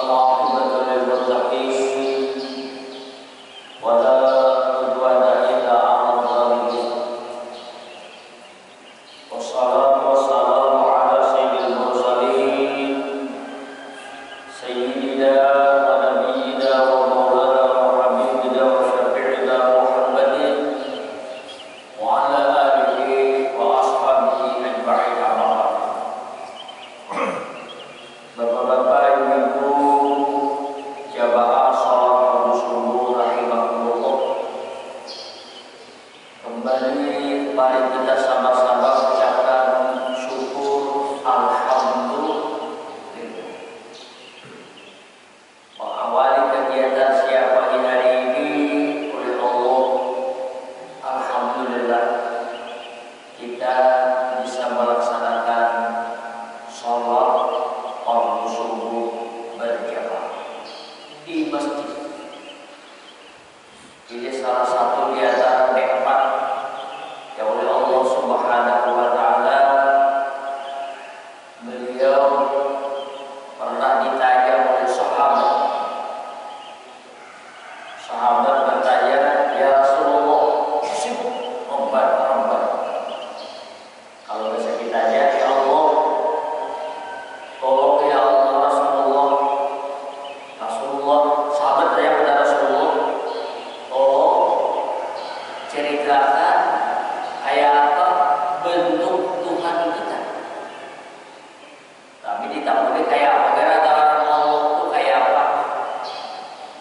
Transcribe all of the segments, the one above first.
والعاقبة للمتقين ولا عدوان إلا على الظالمين والصلاة والسلام على سيد المرسلين سيدنا ونبينا ومولانا وحبيبنا وشفيعنا محمد وعلى آله وأصحابه أجمعين أما بعد. Bapak-bapak, ibu-ibu, jamaah salat Rabu subuh rahimahumullah. Kembali mari kita sama-sama ucapkan syukur alhamdulillah. Mengawali kegiatan siang pagi hari ini oleh Allah, alhamdulillah kita bisa melaksanakan salat Rabu subuh berjamaah di masjid. Ini salah satu di antara nikmat yang oleh Allah Subhanahu wa taala. Beliau pernah ditanya oleh sahabat. Sahabat bertanya, "Ya Rasulullah, sibuk obat-obat." Kalau bisa ditanya, "Ya Allah, tolong ya Allah Rasulullah." Rasulullah, sahabat saya kepada Rasulullah, tolong ceritakan kayak apa bentuk Tuhan kita. Tapi ditambah kayak apa, gara-gara Allah itu kayak apa?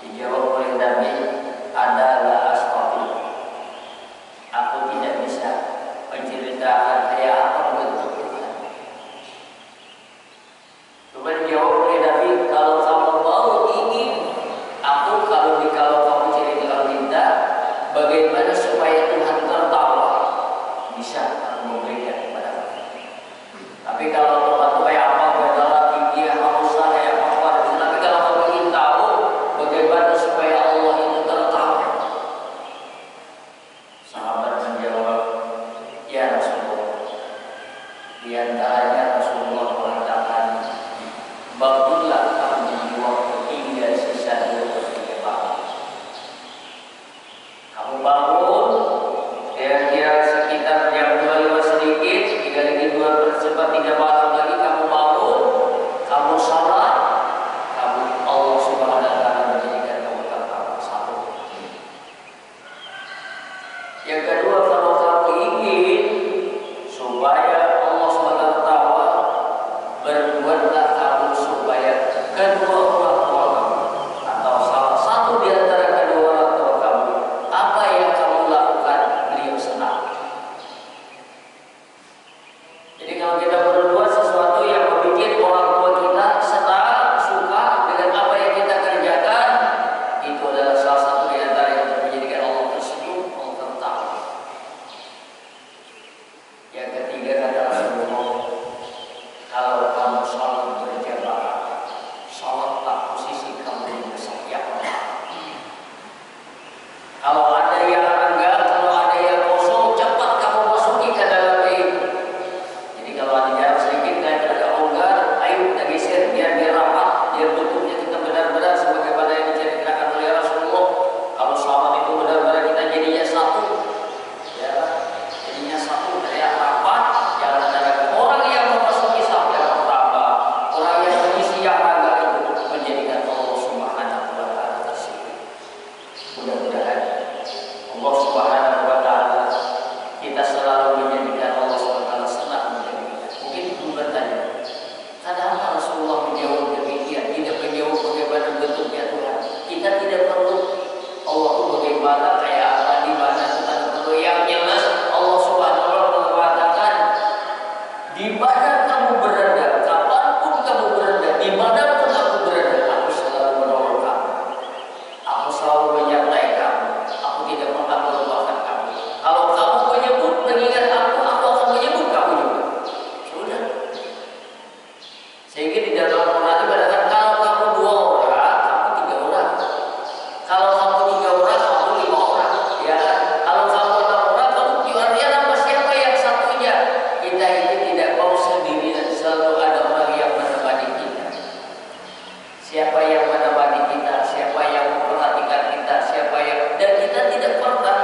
Dijawab oleh Nabi, adalah astagfirullah. Aku tidak bisa menceritakan kayak apa bentuk Tuhan. Coba dijawab oleh Nabi, kalau kamu mau ingin aku kalau kamu ceritakan minta bagaimana supaya Tuhan tertawa, bisa aku memberikan kepada kamu. Tapi kalau Tuhan itu kayak apa, adalah tinggi, halusah, kayak apa, tapi kalau kamu ingin tahu bagaimana supaya Allah itu tertawa, sahabat menjawab, ya Rasulullah. Di antaranya Rasulullah mengatakan, bangunlah kamu di waktu hingga sisa 23 malam. Kamu bangun kira-kira sekitar jam 25 sedikit, tinggal lagi 2/3 malam lagi kamu bangun, kamu salat, kamu Allah Subhanahu wa taala menjadikan kamu tertawa. Satu. Yang kedua, kalau kamu ingin supaya Allah Subhanahu wa taala tertawa, berbuatlah kamu supaya kedua orang tua kamu atau salah satu di antara kedua orang tua kamu, apa yang kamu lakukan beliau senang. Jadi kalau kita berbuat sesuatu yang membuat orang tua kita senang, suka dengan apa yang kita kerjakan, itu adalah salah satu di antara yang menjadikan Allah tersenyum, Allah tertawa. Yang ketiga kata Rasulullah, kalau kamu salat berjamaah, salat Siapa yang menemani kita, siapa yang memperhatikan kita, siapa yang, dan kita tidak pernah,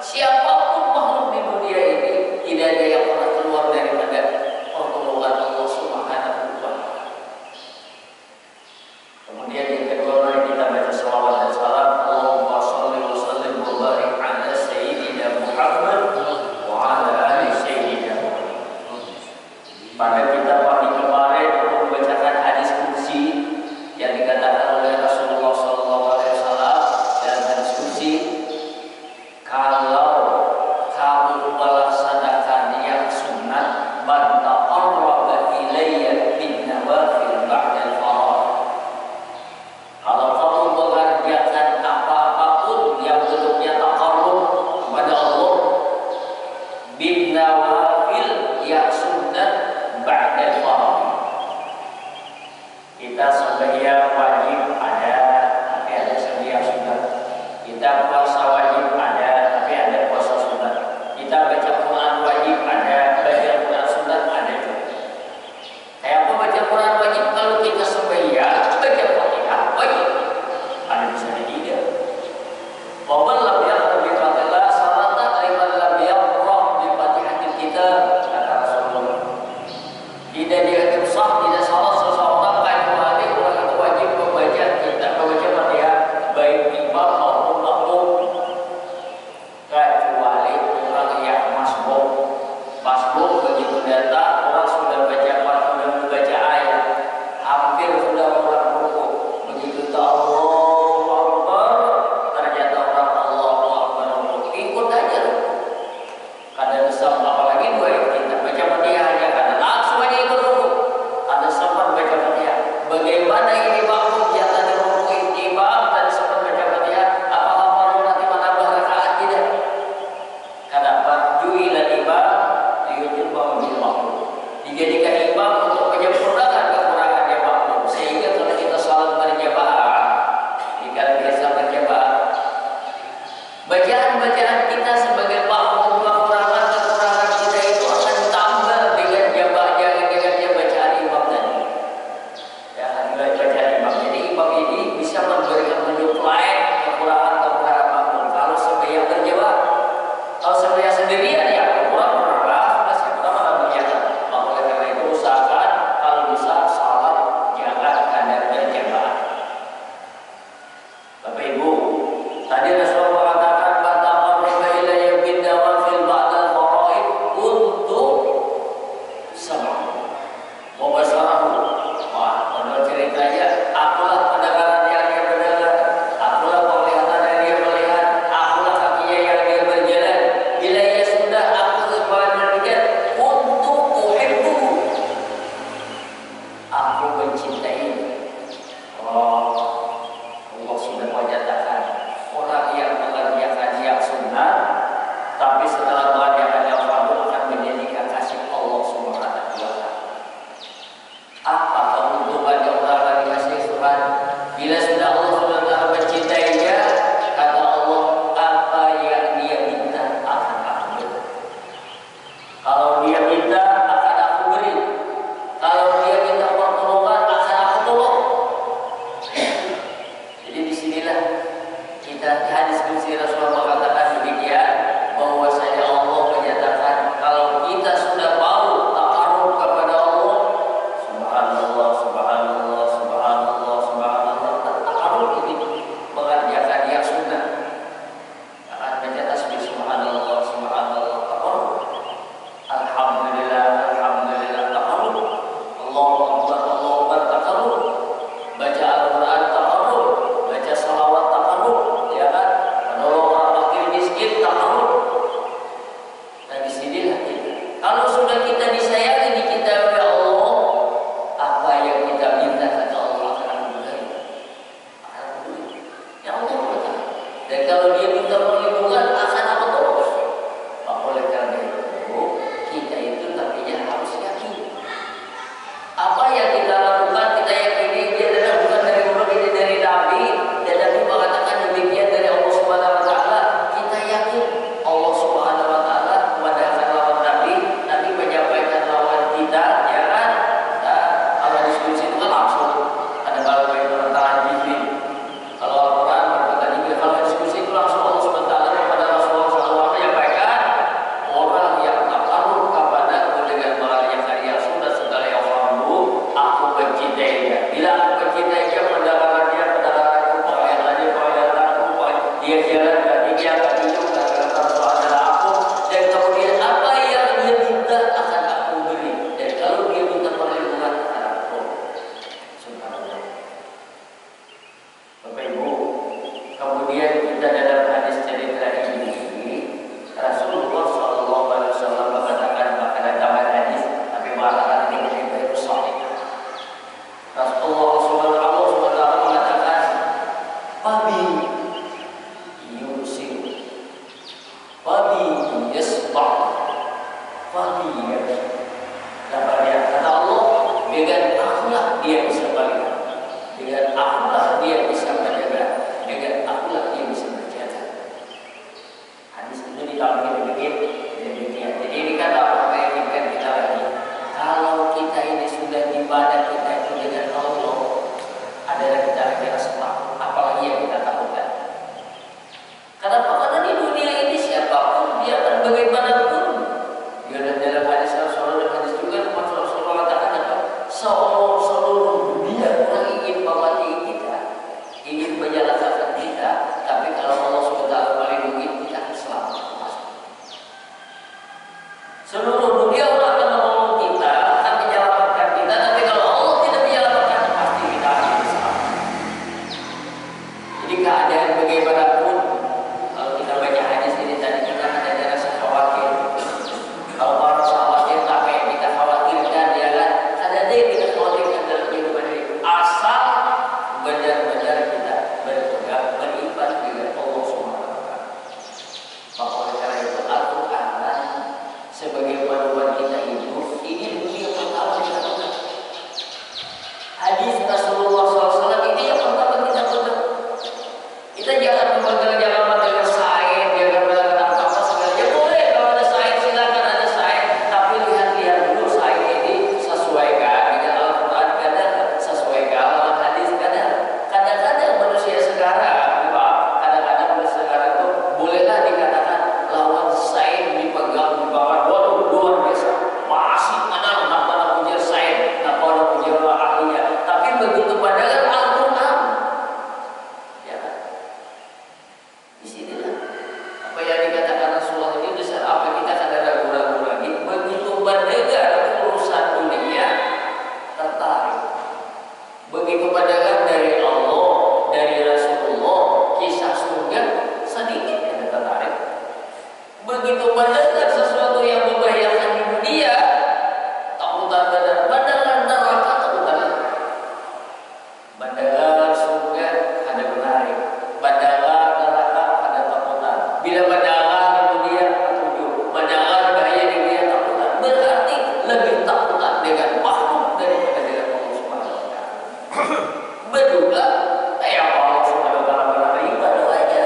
siapapun makhluk di dunia ini tidak ada yang pernah keluar daripada pertolongan Allah Subhanahu wa Ta'ala. Kemudian yang kedua, mari kita baca salawat dan salam. Allahumma shalli wa sallim wa barik ala sayyidina Muhammad wa ala ali sayyidina Muhammad. Pada kita pagi kemarin untuk membacakan hadis kursi yang dikatakan oleh Rasulullah SAW dalam hadis kursi, kalau kamu melaksanakan yang sunat, man taqarraba ilayya bin nawafil ba'dal farad. Kalau kamu mengerjakan apapun yang bentuknya taqarrub kepada Allah, bin nawafil yang sunat ba'dal farad. Kita sembahyang wajib ada, tapi ada sembahyang sunat. Kita puasa wajib ada, tapi ada puasa sunat. Kita baca Quran wajib ada, baca Quran sunat ada juga. Kayak apa baca Quran wajib? Kalau kita sembahyang baca Fatihah wajib. Ada bisa tiga. Waman lam yaqra bi Fatihah salata liman lam yaqra bi Fatihatil kitab, kata Rasulullah. Tidak dianggap sah, tidak salah seseorang kecuali orang itu wajib membaca kitab, membaca Fatihah baik imam maupun makmum, kecuali orang yang masbuk begitu datang orang sudah baca sudah membaca ayat, hampir sudah orang rukuk, begitu Allahu Akbar ternyata orang Allahu Akbar rukuk, ikut aja rukuk. Kadang bisa apalagi dua ayat kita baca Fatihah aja kadang langsung aja ikut rukuk. Ada sempat baca Fatihah. Bagaimana ini makmum yang tadi rukukin imam tadi sempat baca Fatihah, apakah perlu nanti menambah rakaat? Tidak. Kenapa? Ju'ilal imam liyutimma bil makmum. Dijadikan imam untuk menyempurnakan kekurangannya makmum. Sehingga kalau kita salat berjamaah, jika biasa berjamaah, bacaan-bacaan kita sebagai makmum, kekurangan kita itu akan tambah dengan dengan bacaan imam tadi. Ya, dengan bacaan imam. Jadi imam ini bisa memberikan menyuplai kekurangan makmum. Kalau sembahyang berjamaah, kalau sembahyang sendirian ya kurang sudah sih kurang mana berjamaah. Maka oleh karena itu usahakan kalau bisa salat jangan ada berjamaah. Bapak Ibu, tadi Rasulullah mengatakan bataqarraba ilayya bin nawafil ba'dal faraid untuk sama mubasarahu. Wah, menurut ceritanya akulah pendengaran yang dia mendengar, akulah penglihatan yang dia melihat, akulah kakinya yang dia berjalan. Bila ia sudah aku sebenarnya untuk uhibbu, aku mencintai. Allah sudah menyatakan orang yang mengerjakan yang sunnah tapi setelah mengerjakan yang fardu akan menjadi kasih Allah Subhanahu wa Ta'ala. Apa keuntungan yang orang dikasih Tuhan? Bila sudah Allah Subhanahu wa Ta'ala mencintainya, kata Allah, apa yang dia minta akan aku beri. Kalau dia minta akan aku beri. Kalau dia minta pertolongan akan aku tolong. Jadi disinilah kita hadis kursi Rasulullah mengatakan demikian, bahwasanya Allah menyatakan kalau kita sudah mau taqarrub kepada Allah, subhanallah, subhanallah, subhanallah, subhanallah, taqarrub ini mengerjakan yang sunnah. Akan baca tasbih subhanallah, subhanallah, taqarrub. Alhamdulillah, alhamdulillah, taqarrub. Allahu Akbar, taqarrub. Baca Al-Quran taqarrub, baca salawat taqarrub, ya kan? Menolong orang fakir miskin taqarrub. Nah disinilah kita. Kalau sudah kita disayangi di kita oleh Allah, apa yang kita minta kata Allah akan beri. Ya Allah berkata. Dan kalau dia minta perlindungan akan apa tolong. Maka oleh karena itu kita itu tapinya harus yakin. Apa yang kita lakukan kita yakini dia adalah bukan dari Allah, ini dari Nabi, dan Nabi mengatakan demikian dari Allah Subhanahu wa Ta'ala. Kita yakin Allah Subhanahu wa Ta'ala memadahkan lawan Nabi menyampaikan lawan kita, ya kan? Nah, kalau diskusi itu kan langsung ada balas itu mendengar dari Allah, dari Rasulullah, kisah surga, sedikit yang tertarik. Begitu mendengar sesuatu yang membahayakan di dunia, takutan benar. Mendengar neraka, takutan. Mendengar surga, ada menarik. Mendengar neraka, ada takutan. Bila mendengar dunia, tujuh. Mendengar bahaya di dunia, takutan. Berarti lebih takutan dengan makhluk daripada dengan Allah Subhanahu wa Ta'ala. Berdua, Allah Subhanahu wa Ta'ala benar ibadah aja.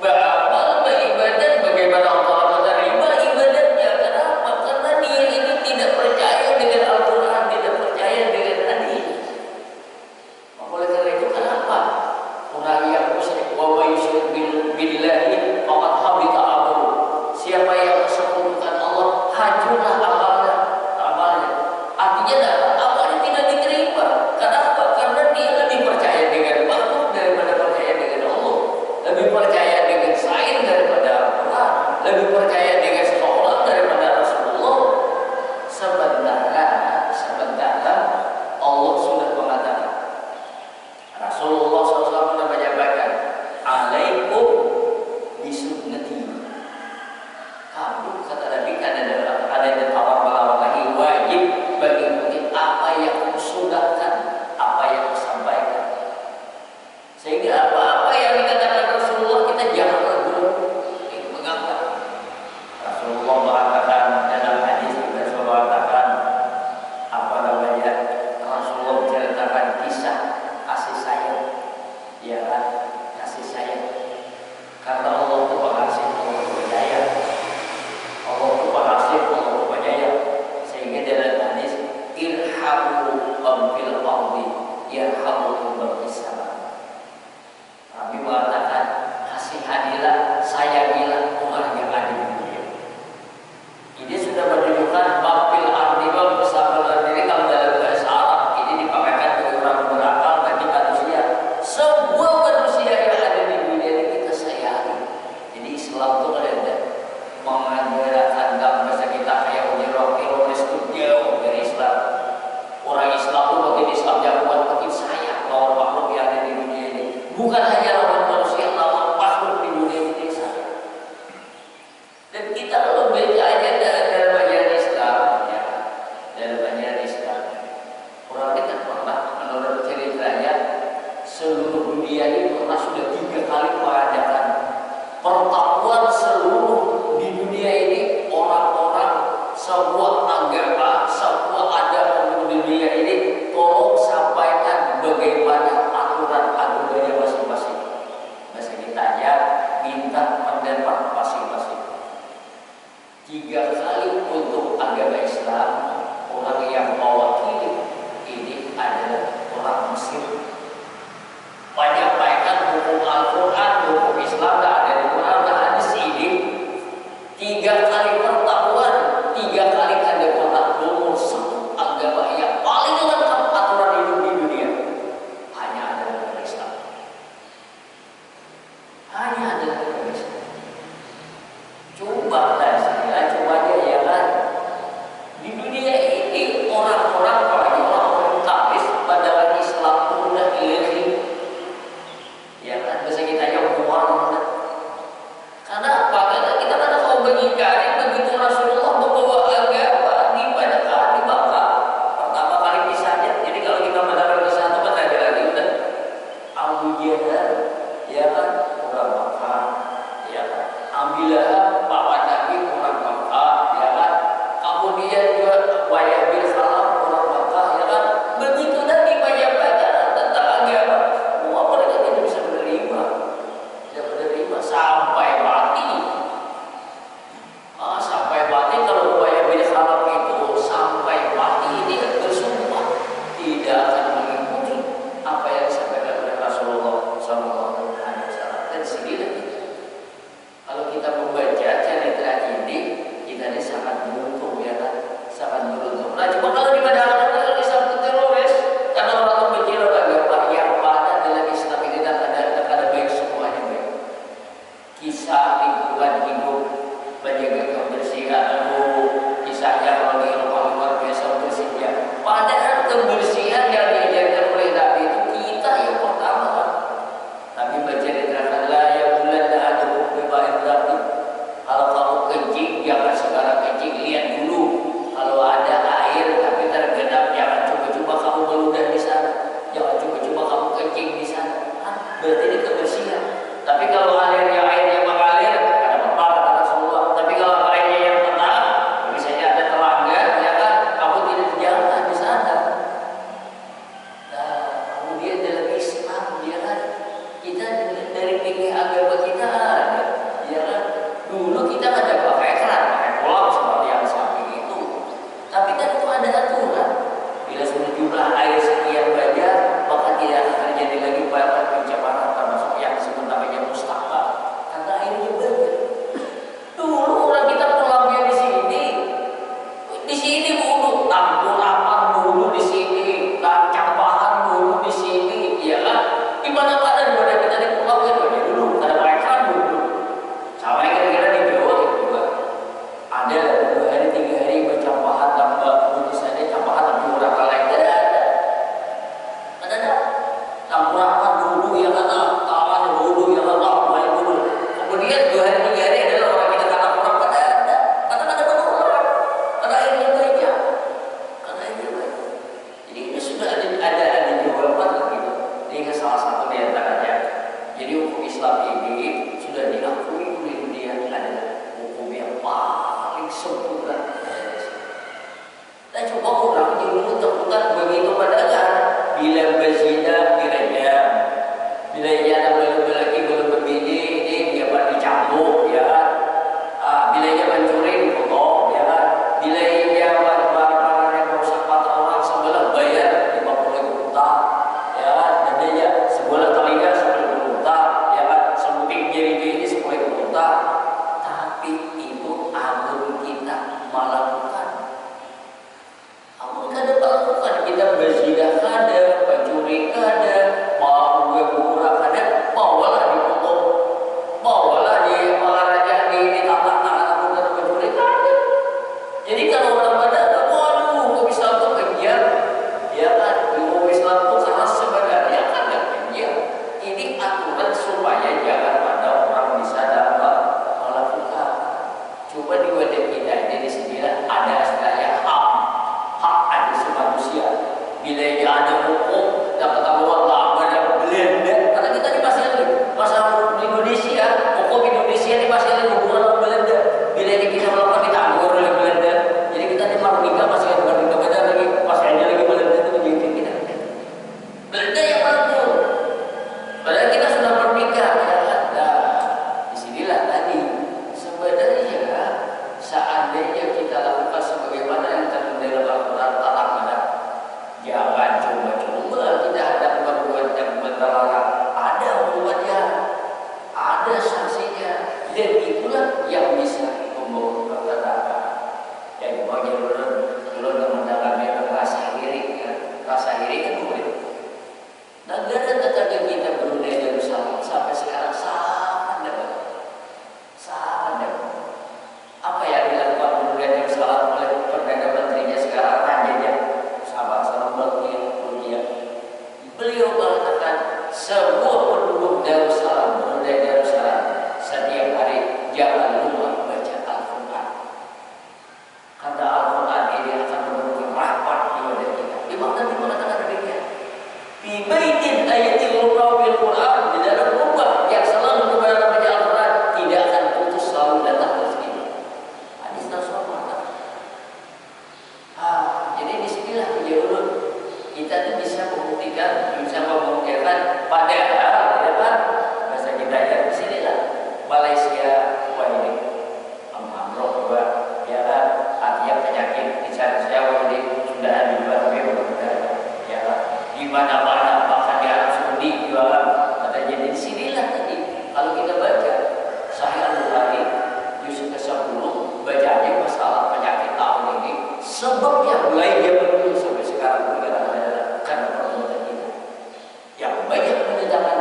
Beramal, beribadat, bagaimana Allah menerima ibadatnya? Kenapa? Karena dia ini tidak percaya dengan Al-Quran, tidak percaya dengan hadis. Oleh karena itu, kenapa orang yang musyrik wa yusyrik billahi faqad habita amaluhu? Siapa yang mensekutukan Allah, hancurlah amalnya. Artinya amalnya tidak diterima. Kenapa? Karena dia lebih percaya dengan makhluk daripada percaya dengan Allah. Lebih percaya dengan sains daripada Al-Quran. Lebih percaya dengan seseorang daripada Rasulullah. Sementara Allah sudah mengatakan, Rasulullah SAW sudah menyampaikan, alaikum bisunnati. Kamu, kata Nabi, ada yang tawar melawakahi, wajib mengikuti apa yang kusunahkan, apa yang kusampaikan. Sehingga apa-apa yang dikatakan Rasulullah, kita jangan ragu menganggap. Rasulullah mengatakan dalam hadis, Rasulullah mengatakan Rasulullah menceritakan kisah kasih sayang, ya kan, kasih sayang. Karena Allah itu pengasih, Allah itu penyayang. Allah itu pengasih, Allah itu penyayang. Sehingga dalam hadis, irhamu fil ardi yarhamukum fis sama. Nabi mengatakan, kasihanilah, sayangilah orang yang ada di dunia. Ini sudah menunjukkan fil ardi bersama diri. Kalau dalam bahasa Arab ini dipakai bagi orang berakal, bagi manusia. Semua manusia yang ada di dunia ini kita sayangi. Jadi Islam itu ada mengandalkan dalam bahasa kita kayak teroris itu jauh dari Islam. Orang Islam itu makin Islam yang kuat, makin sayang lawan makhluk yang ada di dunia ini. Bukan hanya lawan manusia, lawan makhluk di dunia ini sayang. Dan kita kalau baca aja dalam ajaran Islam, ya, dalam ajaran Islam, orang ini kan pernah menurut ceritanya seluruh dunia ini pernah sudah 3 kali mengadakan pertemuan seluruh di dunia ini, orang-orang semua agama, semua agama di dunia ini, tolong sampaikan bagaimana aturan agamanya masing-masing. Bahasa kita aja minta pendapat masing-masing. 3 kali untuk agama Islam, orang yang mewakili ini adalah orang Mesir. Menyampaikan hukum Al-Quran, hukum Islam, dan ada di Quran dan hadis ini 3 kali pertemuan, 3 kali kencing di sana, berarti ini kebersihan. Tapi kalau airnya mengalir, ada apa kata Rasulullah. Tapi kalau airnya yang tenang, misalnya ada telaga, ya kan, kamu tidak jangan di sana. Nah, kemudian dalam Islam, ya kan, kita dari fikih agama kita ada, ya kan. Dulu kita ada pakai keran, pakai kolam seperti yang samping itu. Tapi kan itu ada aturan. Bila sudah jumlah air sekian banyak, maka tidak akan terjadi lagi pencemaran, termasuk yang disebut namanya mustaqbal. Karena airnya banyak. Dulu orang kita kolamnya di sini dulu, tampung apa dulu di sini, campahan dulu di sini, ya kan? Di mana-mana di mana kita di kolam kan banyak dulu, ada pakai keran dulu. Sama yang kira-kira di Jawa gitu juga. Ada 2 hari 3 hari bercampahan tambah putus aja campahan tambah murah lain ada. Campahan dulu yang ada tangan dulu yang ada main dulu. Kemudian 2 hari 3 hari adalah orang kita kata orang pada ada. Karena ada orang. Karena airnya banyak. Jadi ini sudah ada jawaban gitu. Ini salah satu di antaranya. Jadi hukum Islam ini sudah diakui oleh dunia adalah hukum yang paling sempurna. Dan coba orang dulu terputar begitu padahal bila berzina dirajam, bila ia belum lagi belum berbini ini dia baru dicambuk, ya kan? Bila ia mencuri dipotong, ya kan? Bila ia barang-barang yang merusak mata orang sebelah bayar 50 juta, ya kan? Dan dia sebelah telinga 10 juta, ya kan? Sebuting jari ini 10 juta. Tapi itu agama kita melakukan. Kita berzina kada, pencuri kada, mau murah kada, bawalah dipotong, bawalah di olahraga di tapak tangan aku dan pencuri kada. Jadi kalau orang pada, waduh, kok bisa tuh kegiat, ya kan? Ilmu Islam tuh keras sebenarnya kan nggak kegiat. Ini aturan supaya jangan ada orang bisa dapat melakukan. Coba di wadah kita ini di sini ada istilahnya hak asasi manusia. Bila ada hukum dan ketahuan tak ada Belanda, karena kita di masalah Indonesia, hukum Indonesia ini masih ada hubungan dengan Belanda. Bila ini kita melakukan ditanggung oleh Belanda, jadi kita di Merdeka masih ada Belanda lagi, masih ada lagi Belanda itu menjadi kita. Belanda yang mengatur. Padahal kita sudah merdeka. Nah, disinilah tadi sebenarnya seandainya kita lakukan sebagaimana yang tertulis dalam Al-Quran tata cara, jangan coba-coba kita ada perbuatan yang terlarang. Ada hukumannya, ada sanksinya, dan itulah yang bisa membawa ketenangan. Dan bagi ulun mendalamnya rasa iri, rasa iri kan boleh. Negara tetangga kita Brunei Darussalam sampai sekarang sangat dapat. Apa yang dilakukan Brunei Darussalam oleh Perdana Menterinya sekarang rajanya sahabat salam Belgia. Beliau mengatakan semua penduduk Darussalam, Brunei Darussalam setiap hari jangan lupa baca Al-Quran. Karena Al-Quran ini akan memberikan rahmat di wadah kita. Di mana mengatakan demikian? Di baitin ayatil bil Quran, di dalam rumah yang selalu kepada baca Al-Quran tidak akan putus selalu datang rezeki. Hadis Rasulullah. Jadi disinilah ulun kita tuh bisa membuktikan, padahal ya kan bahasa kita ya disinilah Malaysia, wah ini amrok juga, ya kan artinya penyakit di sana saya ini sudah ada juga ya kan di mana-mana bahkan di Arab Saudi juga ada. Jadi disinilah tadi kalau kita baca Sahih Al-Bukhari juz ke-10 bacanya masalah penyakit tahun ini sebabnya mulai dia sampai sekarang pun adalah karena perbuatan kita yang banyak mendatangkan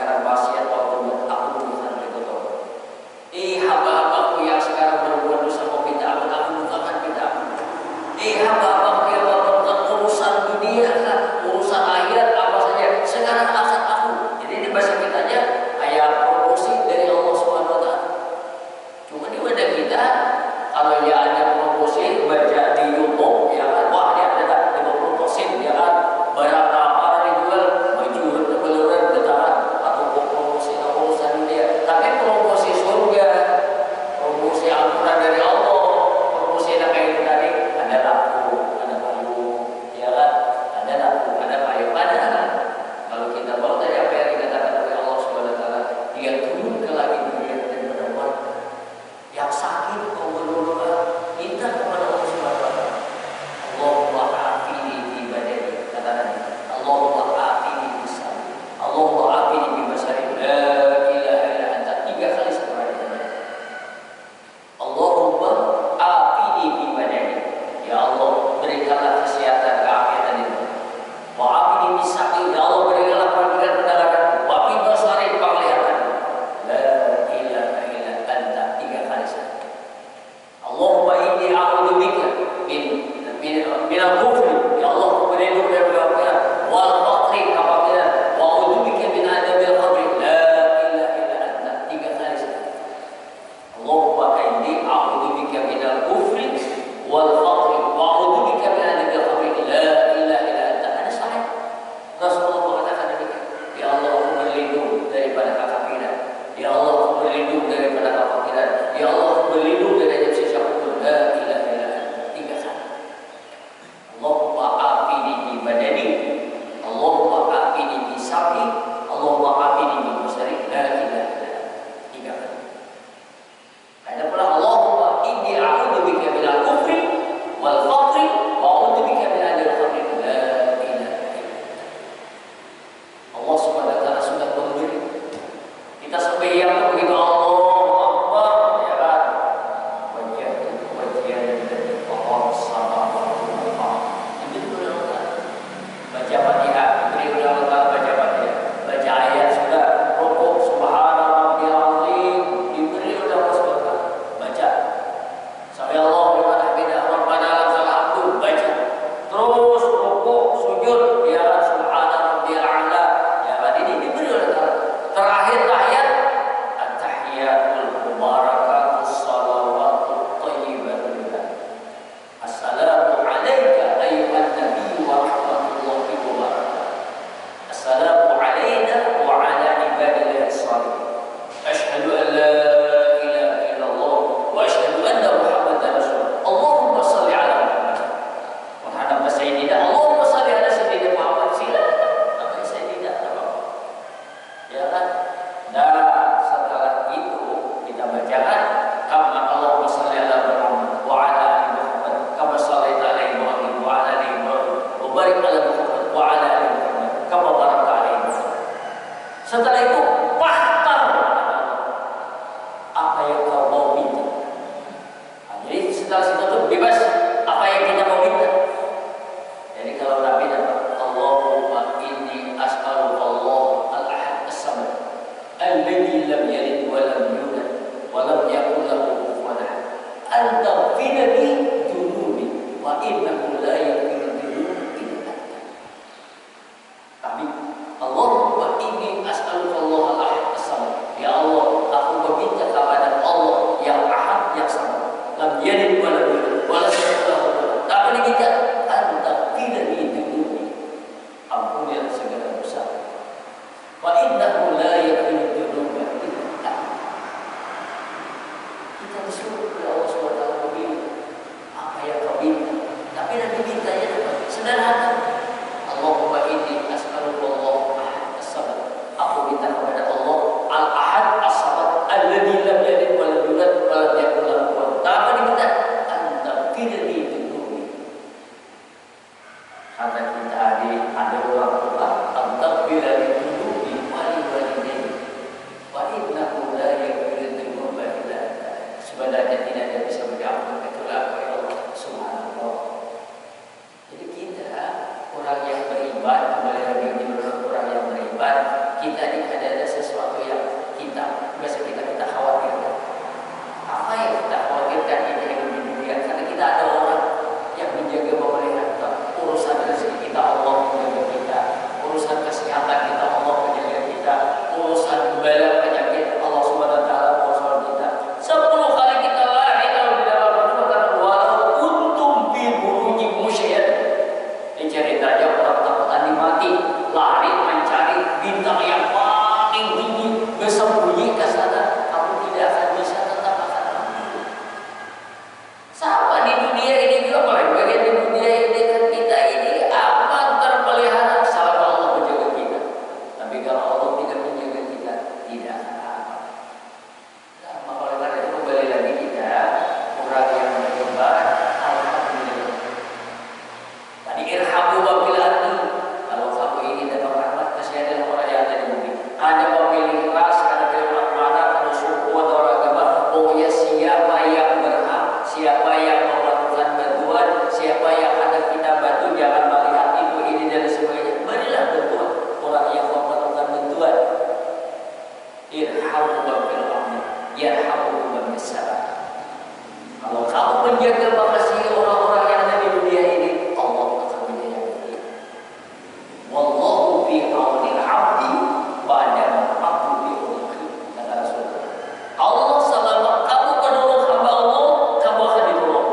sekarang maksiat atau aku bukan itu. Hamba-hambaku yang sekarang berbuat dosa mau minta ampun, aku bukan minta ampun. Hamba-hambaku yang melakukan urusan dunia, urusan akhirat apa saja, sekarang angkat aku. Jadi ini bahasa kitanya ayat promosi dari Allah Subhanahu Wa Taala. Cuma di wadah kita, kalau ya ada promosi baca di YouTube, ya kan, wah dia ada 50% ya kan, barang apa dijual, baju beluran getaran atau promosi urusan dunia. Tapi promosi surga, promosi Al-Quran dari Allah, promosi yang kayak itu tadi, ada lampu, ada payung, ya kan, ada lampu, ada payung, ada. Kalau kita bawa dari apa yang dikatakan oleh Allah Subhanahu Wa Taala, dia turun ke langit dunia dan menemukan yang sakit kau berdoa, minta kepada Allah Subhanahu Wa Taala. Allahumma afini fi badani, kata Nabi. Allahumma afini fi sabri. Allahumma afini fi basari. La ilaha illa anta. 3 kali setelah itu. Allahumma afini fi badani. Ya Allah, berikanlah kesehatan keafiatan itu. Wa afini fi sabri. Ya Allah, berikanlah pendengaran pendengaran. Wa fi basari penglihatan. La ilaha illa anta. 3 kali saja. Allahumma inni a'udzubika min al-kufri, ya Allah, berlindung dari kekafiran, wal faqri, kefakiran, wa a'udzubika min adzabil qabri, la ilaha illa anta. 3 kali saja. Allahumma inni a'udzubika min al-kufri wal faqri, wa a'udzubika min adzabil qabri, la ilaha illa anta. Ada sahih Rasulullah mengatakan demikian. Ya Allah, aku berlindung daripada kekafiran. Ya Allah, aku berlindung daripada kefakiran. Ya Allah, aku berlindung dari siksa kubur. La ilaha illa anta. 3 kali. Allahumma afini bi badani, Allahumma afini bi sabri, Allahumma afini bi basari. La ilaha illa anta. 3 kali. Ada pula Allahumma inni a'udzubika min al-kufri wal faqri wa a'udzubika min adzabil qabri. La ilaha illa anta. Allah Subhanahu Wa Taala sudah memberi kita sembahyang begitu Allahu Akbar, ya kan, wajian dari pokok sama apa ini sudah lengkap. Baca Fatihah diberi udah lengkap, baca Fatihah, baca ayat sudah, rukuk subhana rabbiyal azim diberi udah lengkap, baca sami Allahu liman hamidah rabbana lakal hamdu, baca terus rukuk sujud, ya kan, subhana rabbiyal a'la, ya kan, ini diberi udah lengkap. Terakhir tahiyat, at-tahiyatul mubarakatus salawatut thayyibatul lillah. Assalamu alayka ayyuhan nabiy wa rahmatullahi wa barakatuh. Assalamu alayna wa ala ibadillahi shalihin. Asyhadu an la ilaha illallah wa asyhadu anna Muhammadan rasulullah. Allahumma shalli ala Muhammad wa ala sayyidina. Allahumma shalli ala sayyidina Muhammad. Silakan apa sayyidina apa? Ya kan? Nah, setelah itu kita bacakan kama Allahumma shalli ala Muhammad wa ala ali Muhammad kama shallaita ala Ibrahim wa ala ali Ibrahim wa barik ala Muhammad wa ala ali Muhammad kama barakta ala Ibrahim. Setelah itu pahtar apa yang kau mau minta. Nah, jadi setelah itu tuh bebas apa yang kita mau minta. Jadi kalau Nabi dapat Allahumma inni as'aluka Allah al-ahad as-samad alladzi lam yalid wa lam yulad wa lam yakul lahu kufuwan ahad an taghfira li dhunubi wa innahu la yaghfiru dhunuba illa anta. Tapi Allahumma inni as'aluka Allah al-ahad as-samad. Ya Allah, aku meminta kepada Allah yang ahad yang samad, lam yalid wa lam yulad wa lam yakul lahu kufuwan ahad. Tapi kita an taghfira li dhunubi, ampunilah segala dosa. Wa innahu la yaghfiru dhunuba illa anta. Kita disuruh oleh Allah SWT memilih apa yang kau minta. Tapi nanti mintanya sederhana. Allahumma inni as'aluka Allah ahad as-samad. Aku minta kepada Allah al-ahad as-samad alladzi lam yalid wa lam yulad wa lam yakul lahu kufuwan ahad. Tapi diminta anta firli dhunubi. Kata kita ada orang tua anta firli dhunubi wa li walidayya wa innahu la yaghfiru dhunuba illa anta. Sebenarnya tidak ada bisa berampun kecuali Allah Subhanallah. Jadi kita orang yang beriman, kembali lagi orang yang beriman, kita ini ada kesehatan kita Allah menjaga kita, urusan bala penyakit Allah Subhanahu wa taala urusan kita. 10 kali kita lari kalau di dalam rumah karena walau kuntum fi burujin musyad. Ini ceritanya orang takut mati, lari mencari bintang yang paling tinggi, bersembunyi ke sana, kamu tidak akan bisa, tetap akan mati. Sama di dunia ini juga, bagian di dunia ini kan kita ini aman terpelihara selama Allah menjaga kita. Tapi kalau Allah tidak menjaga kita, tidak akan aman. Nah, maka oleh karena itu kembali lagi kita orang yang bertobat, alhamdulillah. Tadi irhamu wa bil ardi. Kalau kamu ingin dapat rahmat, kasihan orang yang ada di bumi. Ada pemilih ras, ada pemilih mana, ada suku atau agama. Oh ya, siapa yang berhak, siapa yang memerlukan bantuan, siapa yang ada kita bantu, jangan melihat itu ini dan sebagainya. Berilah bantuan orang yang memerlukan bantuan. Irhamu wa bil ardi, yarhamu wa bis salam. Kalau kamu menjaga mengasihi orang-orang yang ada di dunia ini, Allah akan menyayangi kita. Wallahu fi auni al-'abdi ba'da al-'abdu bi aunihi, kata Rasulullah. Allah selama kamu menolong hamba Allah, kamu akan ditolong.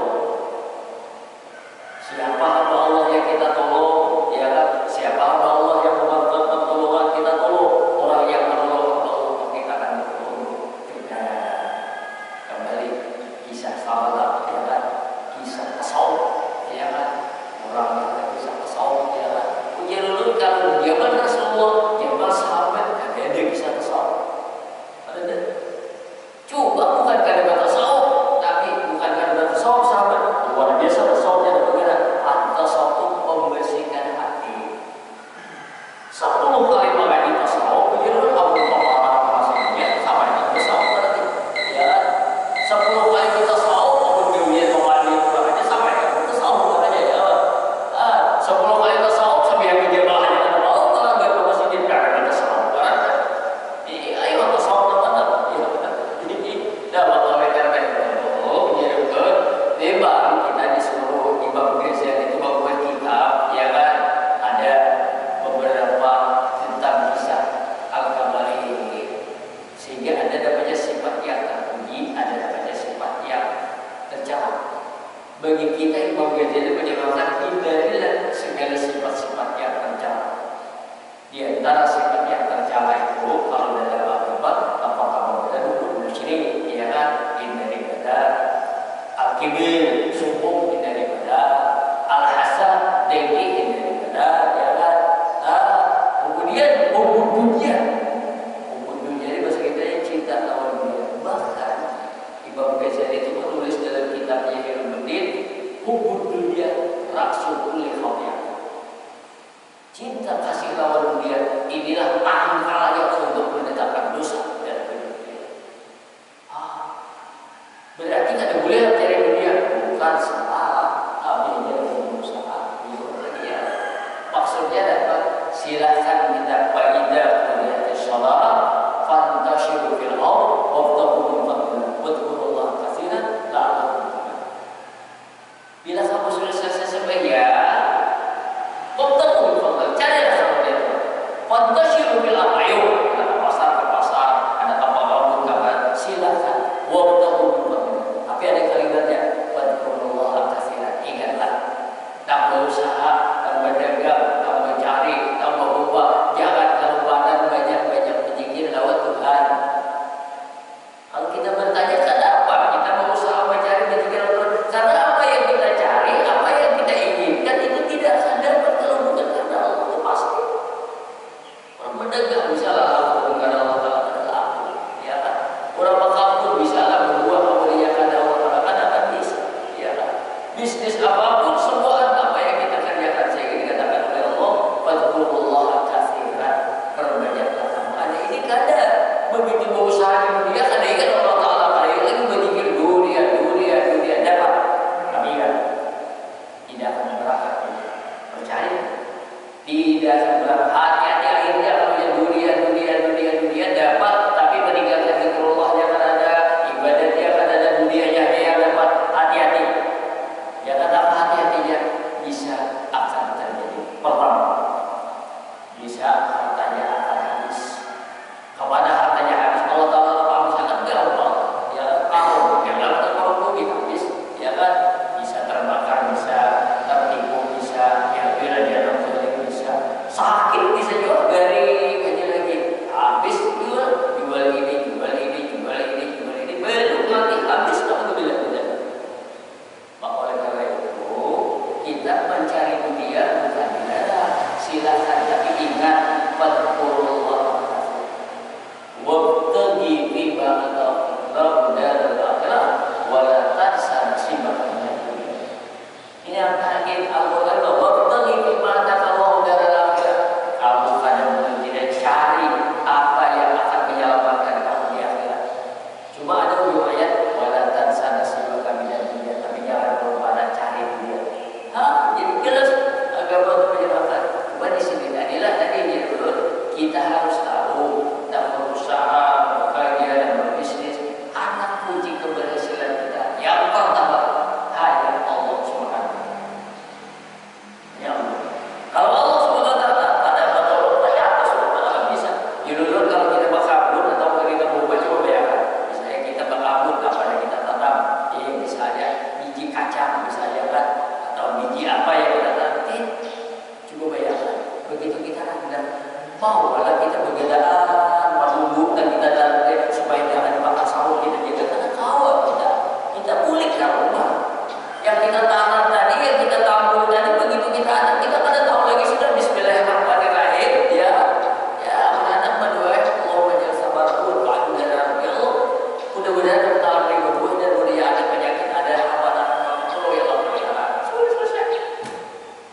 Siapa hamba Allah yang kita tolong, ya kan? Siapa hamba Allah yang memohon pertolongan, kita tolong. Orang yang menolong hamba Allah, kita akan ditolong. Kembali kisah sahabat, ya kan? Kisah tasawuf, ya kan? Orang yang ada kisah tasawuf, ya kan? Punya dulu kalau zaman Rasulullah, zaman sahabat, ada kisah tasawuf. Ada. Coba bukan karena tasawuf, tapi bukan karena tasawuf sahabat. Luar biasa tasawufnya ada bergerak. At-tasawuf membersihkan hati. 10 kali mengaji tasawuf, punya dulu Abu Bakar rasanya sama dengan tasawuf berarti. Ya, 10 kali kita tasawuf, Abu Dunia mengaji aja sama dengan tasawuf aja ya. 10 kali tasawuf sampai yang menjemaahnya kata mau kalau enggak ke masjid karena tasawuf kan. Ayo tasawuf mana? Ya. Dah bakal karena itu menyerukan lebar kita disuruh Imam Ghazali itu membuat kitab, ya kan? Ada beberapa tentang kisah Al-Kamali ini, sehingga ada namanya sifat yang terpuji, ada namanya sifat yang tercela. Bagi kita Imam Ghazali menyebutkan hindarilah segala sifat-sifat yang tercela. Di antara sifat yang tercela itu kalau dalam agama apakah berbeda dulu syirik, ya kan? Hindari pada al-kibir, sombong, hindari pada al-hasad, dengki, hindari pada, ya kan? Kemudian hubud dunia. Hubud dunia ini bahasa kita yang cinta lawan dunia. Bahkan Imam Ghazali itu menulis dalam kitabnya Hilmuddin, hubud dunia raksul kulli khawiyah. Cinta kasih lawan dunia inilah pangkalnya untuk mendatangkan dosa dan dunia. Berarti nggak boleh cari dunia, bukan salah, ambilnya berusaha dunia. Maksudnya dapat silakan kita faida kuliah sholat, fantashiru fil ard, wabtagu min fadlillah, wadhkurullaha katsiran la'allakum tuflihun. Bila kamu sudah selesai sembahyang, wabtagu min fadlillah, carilah sama dia. Fantashiru fil ard, ayo ke pasar, ada kapal laut, kapan silakan wabtagu min fadlillah. Tapi ada kalimatnya, wadhkurullaha katsiran, ingatlah, tambah usaha, tambah dagang, tambah cari, tambah ubah, jangan kelupaan banyak-banyak berzikir lewat Tuhan. Kalau kita bertanya kenapa kita berusaha mencari berzikir lewat Tuhan, karena apa yang kita cari, apa yang kita inginkan itu tidak akan dapat kalau bukan karena Allah, itu pasti. Orang berdagang bisa lah aku karena Allah Taala adalah aku, ya kan? Orang makabur bisa lah berbuat awalnya karena Allah Taala akan bisa, ya kan? Bisnis apapun semua apa yang kita kerjakan sehingga dikatakan oleh Allah, fadhkurullaha katsiran, perbanyaklah kamu. Ada ini kadang begitu berusaha di dunia, kadang ingat Allah Taala, kadang lagi berzikir dunia dapat, tapi kan tidak akan berangkat. Percaya? Tidak akan berangkat. Hati-hati akhirnya kalau dunia Kita harus tahu dalam berusaha, bekerja dan berbisnis, anak kunci keberhasilan kita yang pertama hanya Allah Subhanahu. Ya Allah. Kalau Allah Subhanahu wa taala ada pertolongan dari atas sudah bisa. Dulu kalau kita berkabut atau kita berubah coba bayangkan. Misalnya kita berkabut apa yang kita tanam, misalnya biji kacang misalnya kan, atau biji apa yang kita tanam, coba bayangkan. Begitu kita ada mau kalau kita bergadaan, menunggu dan kita dalam supaya jangan dimakan sahur kita jaga karena kawat kita pulihkan rumah yang kita tanam tadi, yang kita tabur tadi, begitu kita ada kita pada tahu lagi sudah Bismillahirrahmanirrahim ya menanam berdoa Allah menjadi sabar pun padu dan ya Allah mudah-mudahan kita dalam berbuah dan mudah ada penyakit ada hambatan Allah ya Allah sudah selesai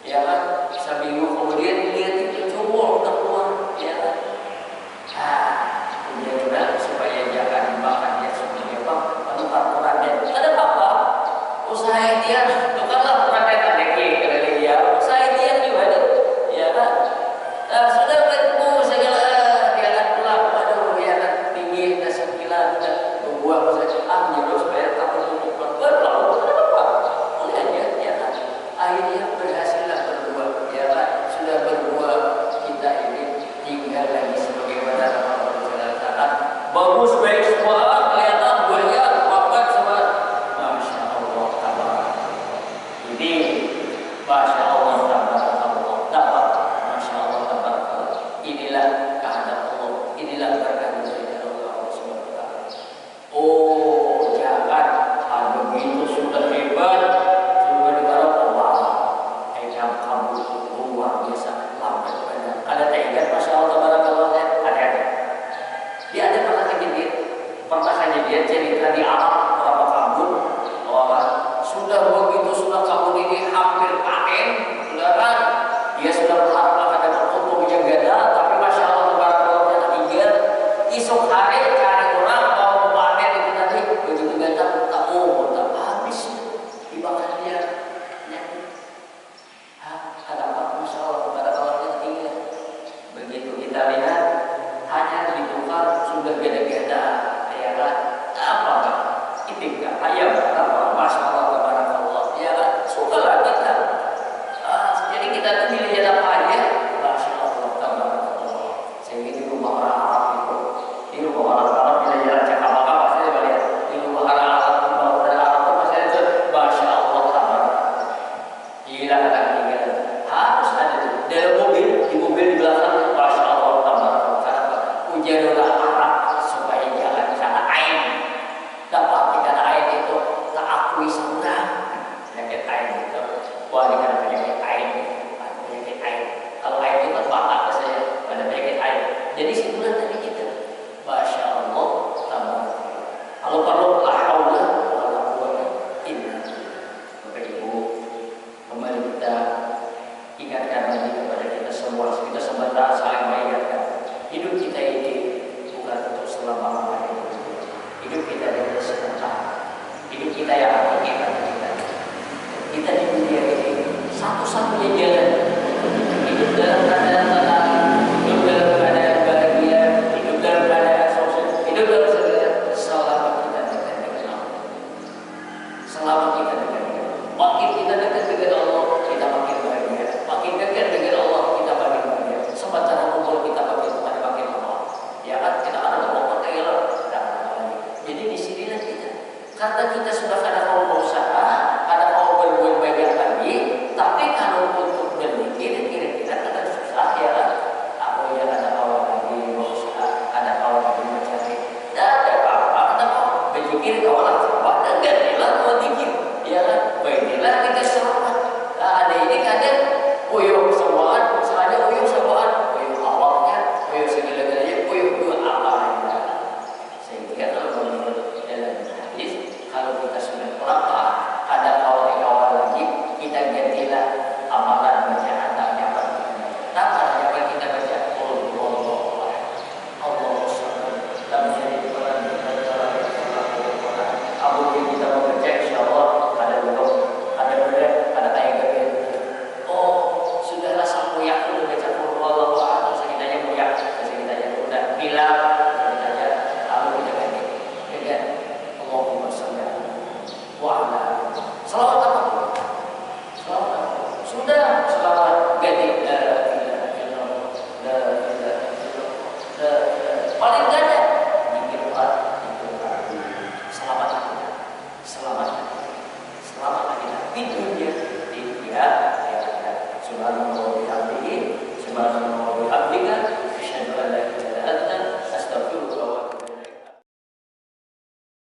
ya kan seminggu kemudian dia coba udah keluar ya kemudian supaya jangan dimakan dia seperti apa lalu peraturannya ada apa usaha dia bukanlah peraturan lagi kerana dia usaha dia juga ada ya kan sudah ketemu segala dia akan pulang aduh dia akan tinggi dan sekilan dan membuah masalah menjadi supaya tak perlu berlalu ada apa boleh aja ya kan akhirnya berhasillah berbuah ya kan sudah berbuah kita ini tinggal lagi sebagaimana Allah Taala bagus baik semua kelihatan buahnya makan semua Masya Allah tabarak ini Masya Allah tabarak Masya Allah tabarak inilah kehendak Allah inilah berkah dari Allah Subhanahu wa taala. Oh jangan begitu sudah hebat sudah dibawa Allah kamu luar biasa lambat banyak ada teringat Masya Allah tabarakallah ada dia ada pernah kejadian cerita di alam berapa kabut orang sudah begitu sudah kabut ini hampir panen sudah kan dia sudah berharap akan dapat untungnya ganda tapi Masya Allah tabarakallah tinggal esok hari cari orang mau panen itu tadi begitu ganda tak habis dimakan dia ada apa Masya Allah tabarakallah tinggal begitu kita lihat hanya ditukar sudah gada-gada apa itu enggak ayam